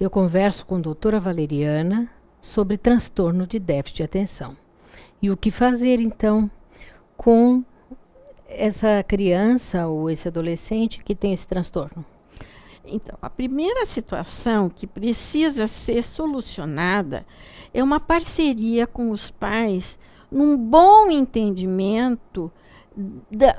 eu converso com a doutora Valeriana sobre transtorno de déficit de atenção. E o que fazer, então, com essa criança ou esse adolescente que tem esse transtorno? Então, a primeira situação que precisa ser solucionada é uma parceria com os pais num bom entendimento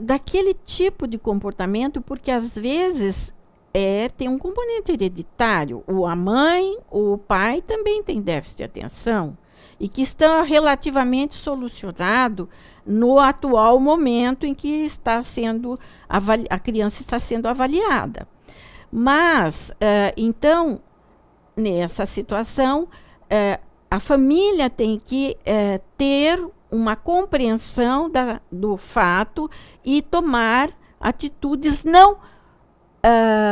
daquele tipo de comportamento, porque às vezes tem um componente hereditário. A mãe, o pai também tem déficit de atenção e que está relativamente solucionado no atual momento em que a criança está sendo avaliada. Mas, então, nessa situação, a família tem que ter uma compreensão do fato e tomar atitudes não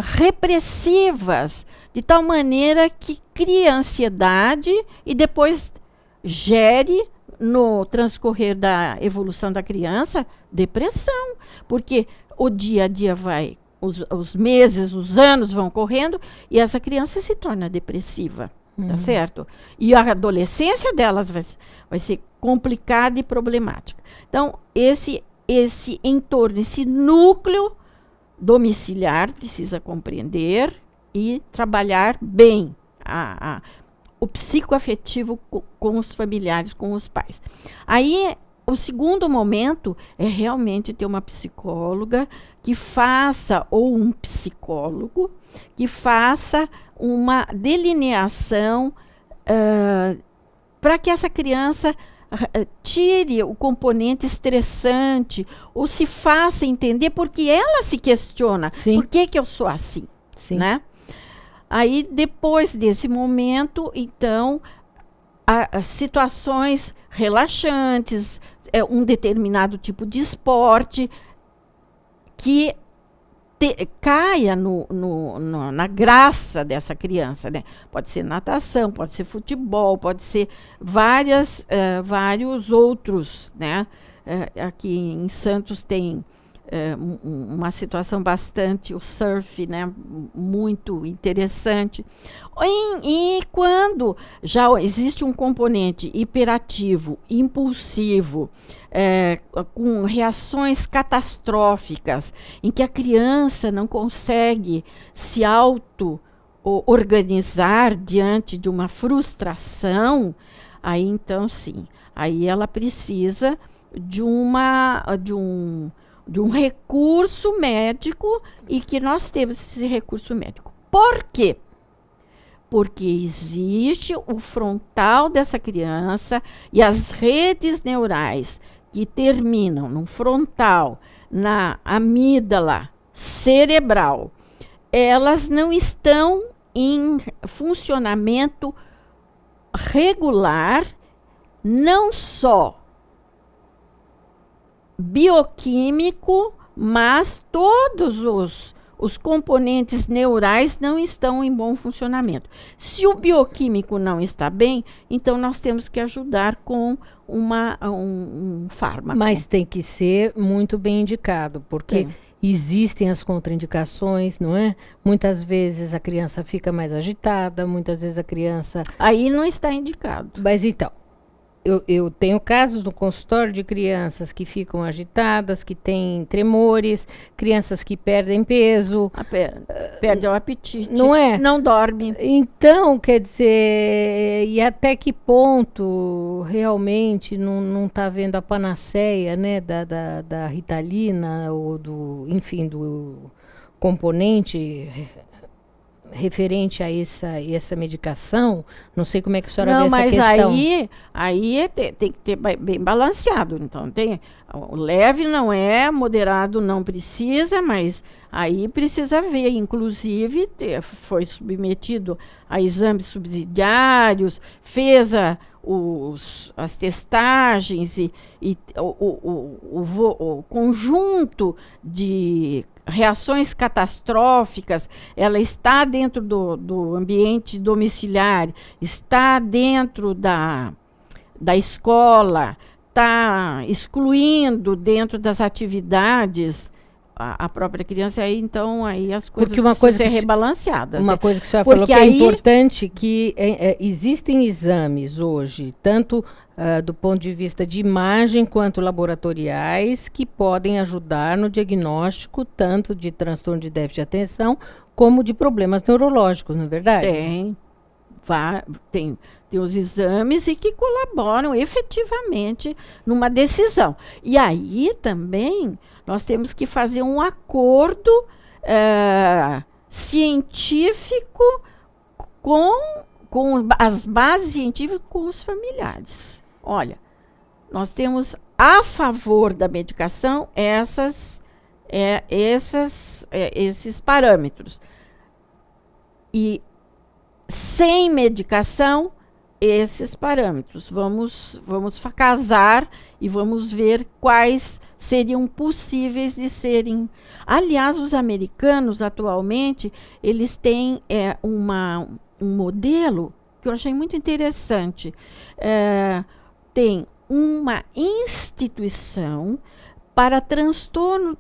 repressivas, de tal maneira que crie ansiedade e depois gere, no transcorrer da evolução da criança, depressão. Porque o dia a dia os meses, os anos vão correndo e essa criança se torna depressiva, tá certo? E a adolescência delas vai ser complicada e problemática. Então, esse entorno, esse núcleo domiciliar precisa compreender e trabalhar bem o psicoafetivo com os familiares, com os pais. Aí, o segundo momento é realmente ter uma psicóloga que faça, ou um psicólogo, que faça uma delineação para que essa criança tire o componente estressante ou se faça entender, porque ela se questiona. Sim. Por que eu sou assim? Sim. Né? Aí, depois desse momento, então, as situações relaxantes, um determinado tipo de esporte que caia na graça dessa criança, né? Pode ser natação, pode ser futebol, pode ser vários outros, né? Aqui em Santos tem uma situação bastante, o surf, né? Muito interessante. E quando já existe um componente hiperativo, impulsivo, com reações catastróficas, em que a criança não consegue se auto-organizar diante de uma frustração, aí então sim, aí ela precisa de um recurso médico, e que nós temos esse recurso médico. Por quê? Porque existe o frontal dessa criança e as redes neurais que terminam no frontal, na amígdala cerebral, elas não estão em funcionamento regular, não só bioquímico, mas todos os componentes neurais não estão em bom funcionamento. Se o bioquímico não está bem, então nós temos que ajudar com um fármaco. Mas tem que ser muito bem indicado, porque existem as contraindicações, não é? Muitas vezes a criança fica mais agitada, muitas vezes a criança... Aí não está indicado. Mas então, eu tenho casos no consultório de crianças que ficam agitadas, que têm tremores, crianças que perdem peso. Perde o apetite. Não é? Não dorme. Então, quer dizer, e até que ponto realmente não está vendo a panaceia, né, da Ritalina, ou do componente referente a essa medicação? Não sei como é que a senhora vê essa questão. Não, mas aí tem que ter bem balanceado. Então, o leve não é, moderado não precisa, mas aí precisa ver. Inclusive, foi submetido a exames subsidiários, fez as testagens e o conjunto de reações catastróficas, ela está dentro do ambiente domiciliar, está dentro da escola, está excluindo dentro das atividades a própria criança, aí então aí as coisas Porque uma precisam coisa ser que se- rebalanceadas. Uma né? coisa que a senhora Porque falou que aí- é importante, que existem exames hoje, tanto do ponto de vista de imagem quanto laboratoriais, que podem ajudar no diagnóstico tanto de transtorno de déficit de atenção como de problemas neurológicos, não é verdade? Tem os exames e que colaboram efetivamente numa decisão. E aí também nós temos que fazer um acordo científico com as bases científicas com os familiares. Olha, nós temos a favor da medicação esses parâmetros. E sem medicação, esses parâmetros. Vamos casar e vamos ver quais seriam possíveis de serem. Aliás, os americanos, atualmente, eles têm um modelo que eu achei muito interessante. Tem uma instituição para transtorno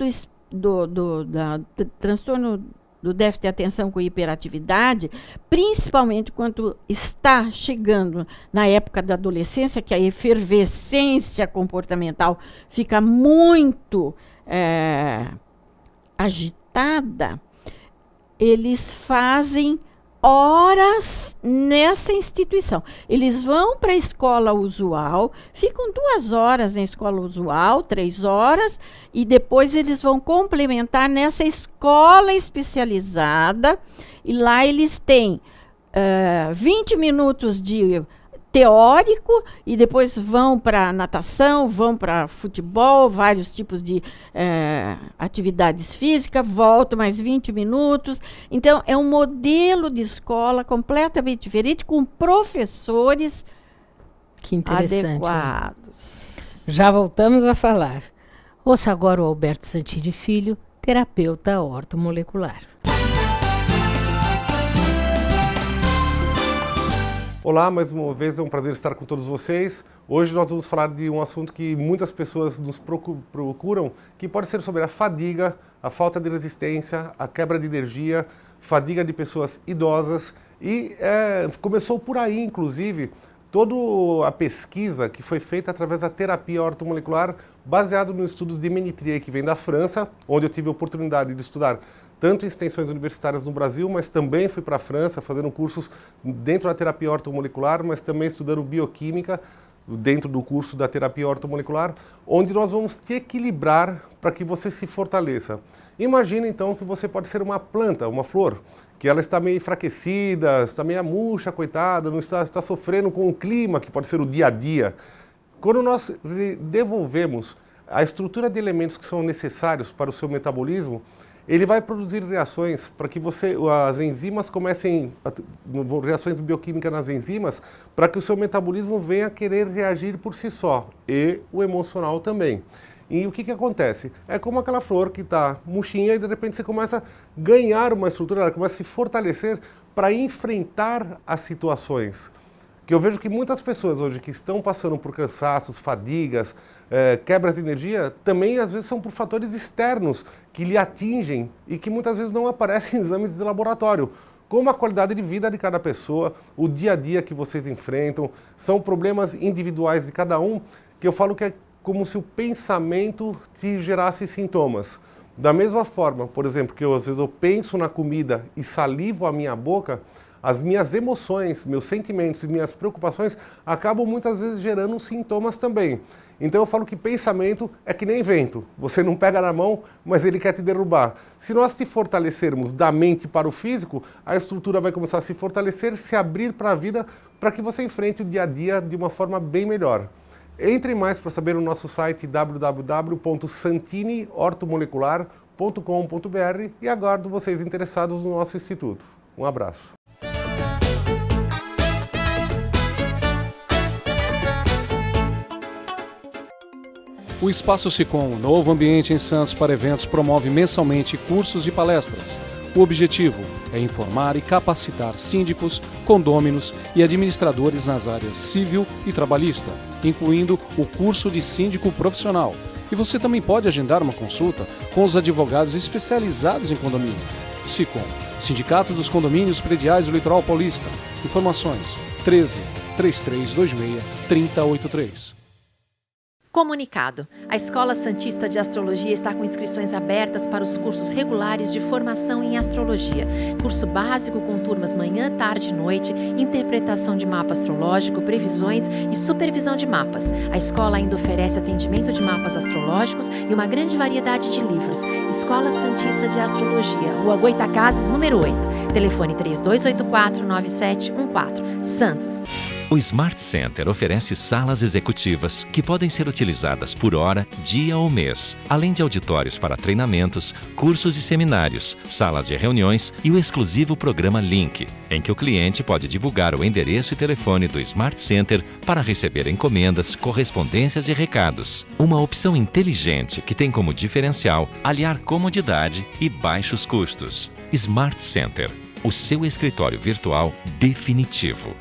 transtorno do déficit de atenção com hiperatividade, principalmente quando está chegando na época da adolescência, que a efervescência comportamental fica muito agitada, eles fazem horas nessa instituição. Eles vão para a escola usual, ficam 2 horas na escola usual, 3 horas, e depois eles vão complementar nessa escola especializada, e lá eles têm 20 minutos de teórico, e depois vão para natação, vão para futebol, vários tipos de atividades físicas, voltam mais 20 minutos. Então, é um modelo de escola completamente diferente, com professores Que interessante. Né? adequados. Já voltamos a falar. Ouça agora o Alberto Santini Filho, terapeuta ortomolecular. Olá, mais uma vez é um prazer estar com todos vocês. Hoje nós vamos falar de um assunto que muitas pessoas nos procuram, que pode ser sobre a fadiga, a falta de resistência, a quebra de energia, fadiga de pessoas idosas. E começou por aí, inclusive, toda a pesquisa que foi feita através da terapia ortomolecular, baseado nos estudos de Ménitrier, que vem da França, onde eu tive a oportunidade de estudar tanto em extensões universitárias no Brasil, mas também fui para a França, fazendo cursos dentro da terapia ortomolecular, mas também estudando bioquímica dentro do curso da terapia ortomolecular, onde nós vamos te equilibrar para que você se fortaleça. Imagina então que você pode ser uma planta, uma flor, que ela está meio enfraquecida, está meio murcha, coitada, não está sofrendo com o clima, que pode ser o dia a dia. Quando nós devolvemos a estrutura de elementos que são necessários para o seu metabolismo, ele vai produzir reações para que as enzimas comecem, reações bioquímicas nas enzimas, para que o seu metabolismo venha a querer reagir por si só, e o emocional também. E o que acontece? É como aquela flor que está murchinha e de repente você começa a ganhar uma estrutura, ela começa a se fortalecer para enfrentar as situações. Que eu vejo que muitas pessoas hoje que estão passando por cansaços, fadigas, quebras de energia, também às vezes são por fatores externos que lhe atingem e que muitas vezes não aparecem em exames de laboratório, como a qualidade de vida de cada pessoa, o dia a dia que vocês enfrentam, são problemas individuais de cada um, que eu falo que é como se o pensamento te gerasse sintomas. Da mesma forma, por exemplo, que às vezes eu penso na comida e salivo a minha boca, as minhas emoções, meus sentimentos e minhas preocupações acabam muitas vezes gerando sintomas também. Então eu falo que pensamento é que nem vento. Você não pega na mão, mas ele quer te derrubar. Se nós te fortalecermos da mente para o físico, a estrutura vai começar a se fortalecer, se abrir para a vida, para que você enfrente o dia a dia de uma forma bem melhor. Entre mais para saber no nosso site www.santiniortomolecular.com.br e aguardo vocês interessados no nosso instituto. Um abraço. O Espaço SICOM, novo ambiente em Santos para eventos, promove mensalmente cursos e palestras. O objetivo é informar e capacitar síndicos, condôminos e administradores nas áreas civil e trabalhista, incluindo o curso de síndico profissional. E você também pode agendar uma consulta com os advogados especializados em condomínio. SICOM, Sindicato dos Condomínios Prediais do Litoral Paulista. Informações 13 3326 3083. Comunicado. A Escola Santista de Astrologia está com inscrições abertas para os cursos regulares de formação em astrologia. Curso básico com turmas manhã, tarde e noite, interpretação de mapa astrológico, previsões e supervisão de mapas. A escola ainda oferece atendimento de mapas astrológicos e uma grande variedade de livros. Escola Santista de Astrologia, Rua Goitacazes, número 8. Telefone 3284-9714. Santos. O Smart Center oferece salas executivas que podem ser utilizadas por hora, dia ou mês, além de auditórios para treinamentos, cursos e seminários, salas de reuniões e o exclusivo programa Link, em que o cliente pode divulgar o endereço e telefone do Smart Center para receber encomendas, correspondências e recados. Uma opção inteligente que tem como diferencial aliar comodidade e baixos custos. Smart Center, o seu escritório virtual definitivo.